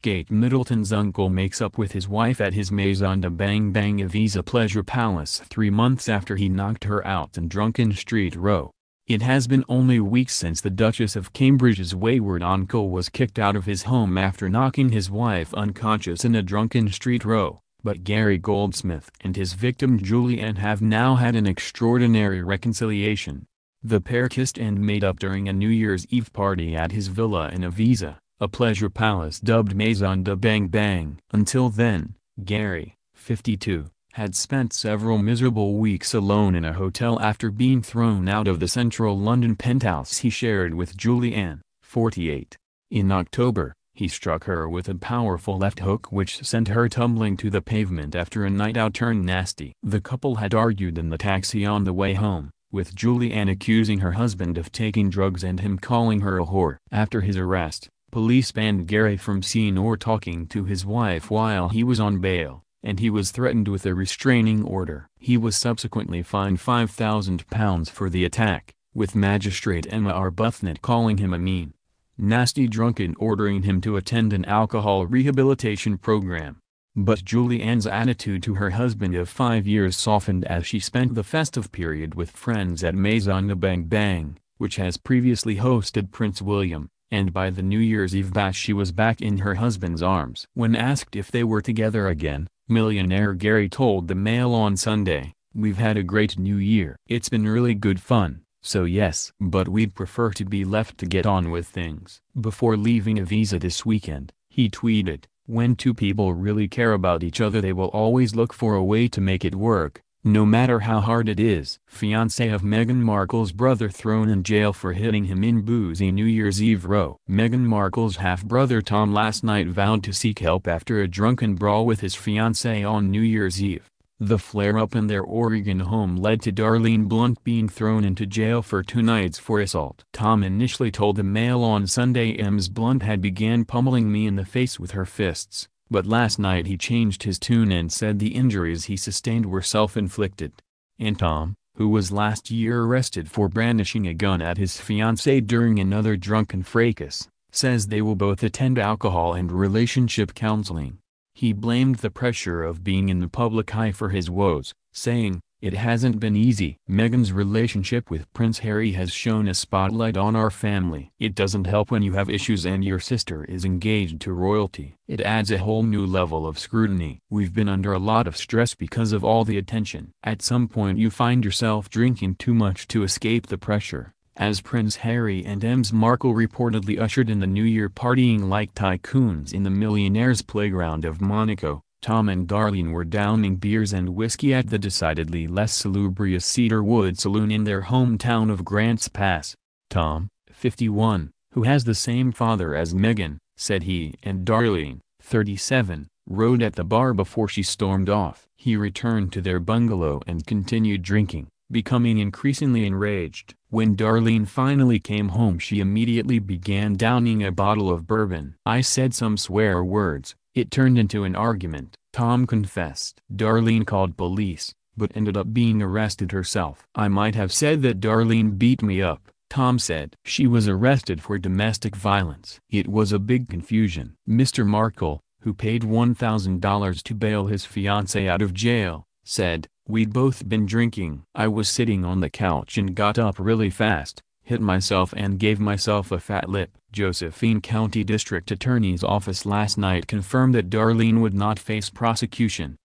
Middleton's uncle makes up with his wife at his Maison de Bang Bang Ibiza pleasure palace 3 months after he knocked her out in drunken street row. It has been only weeks since the Duchess of Cambridge's wayward uncle was kicked out of his home after knocking his wife unconscious in a drunken street row, but Gary Goldsmith and his victim Julianne have now had an extraordinary reconciliation. The pair kissed and made up during a New Year's Eve party at his villa in Ibiza, a pleasure palace dubbed Maison de Bang Bang. Until then, Gary, 52, had spent several miserable weeks alone in a hotel after being thrown out of the central London penthouse he shared with Julianne, 48. In October, he struck her with a powerful left hook which sent her tumbling to the pavement after a night out turned nasty. The couple had argued in the taxi on the way home, with Julianne accusing her husband of taking drugs and him calling her a whore. After his arrest, police banned Gary from seeing or talking to his wife while he was on bail, and he was threatened with a restraining order. He was subsequently fined £5,000 for the attack, with Magistrate Emma Arbuthnot calling him a mean, nasty drunk and ordering him to attend an alcohol rehabilitation program. But Julianne's attitude to her husband of 5 years softened as she spent the festive period with friends at Maison de Bang Bang, which has previously hosted Prince William, and by the New Year's Eve bash she was back in her husband's arms. When asked if they were together again, millionaire Gary told the Mail on Sunday, "We've had a great New Year. It's been really good fun, so yes. But we'd prefer to be left to get on with things." Before leaving Ibiza this weekend, he tweeted, "When two people really care about each other they will always look for a way to make it work, no matter how hard it is." Fiancé of Meghan Markle's brother thrown in jail for hitting him in boozy New Year's Eve row. Meghan Markle's half-brother Tom last night vowed to seek help after a drunken brawl with his fiancée on New Year's Eve. The flare-up in their Oregon home led to Darlene Blunt being thrown into jail for 2 nights for assault. Tom initially told the Mail on Sunday Ms. Blunt had began pummeling me in the face with her fists, but last night he changed his tune and said the injuries he sustained were self-inflicted. And Tom, who was last year arrested for brandishing a gun at his fiancée during another drunken fracas, says they will both attend alcohol and relationship counseling. He blamed the pressure of being in the public eye for his woes, saying, "It hasn't been easy." Meghan's relationship with Prince Harry has shone a spotlight on our family. "It doesn't help when you have issues and your sister is engaged to royalty. It adds a whole new level of scrutiny. We've been under a lot of stress because of all the attention. At some point you find yourself drinking too much to escape the pressure." As Prince Harry and Ms. Markle reportedly ushered in the New Year partying like tycoons in the millionaire's playground of Monaco, Tom and Darlene were downing beers and whiskey at the decidedly less salubrious Cedar Wood Saloon in their hometown of Grants Pass. Tom, 51, who has the same father as Meghan, said he and Darlene, 37, rode at the bar before she stormed off. He returned to their bungalow and continued drinking, becoming increasingly enraged. When Darlene finally came home she immediately began downing a bottle of bourbon. "I said some swear words. It turned into an argument," Tom confessed. Darlene called police, but ended up being arrested herself. "I might have said that Darlene beat me up," Tom said. She was arrested for domestic violence. "It was a big confusion." Mr. Markle, who paid $1,000 to bail his fiancée out of jail, said, "We'd both been drinking. I was sitting on the couch and got up really fast, hit myself and gave myself a fat lip." Josephine County District Attorney's Office last night confirmed that Darlene would not face prosecution.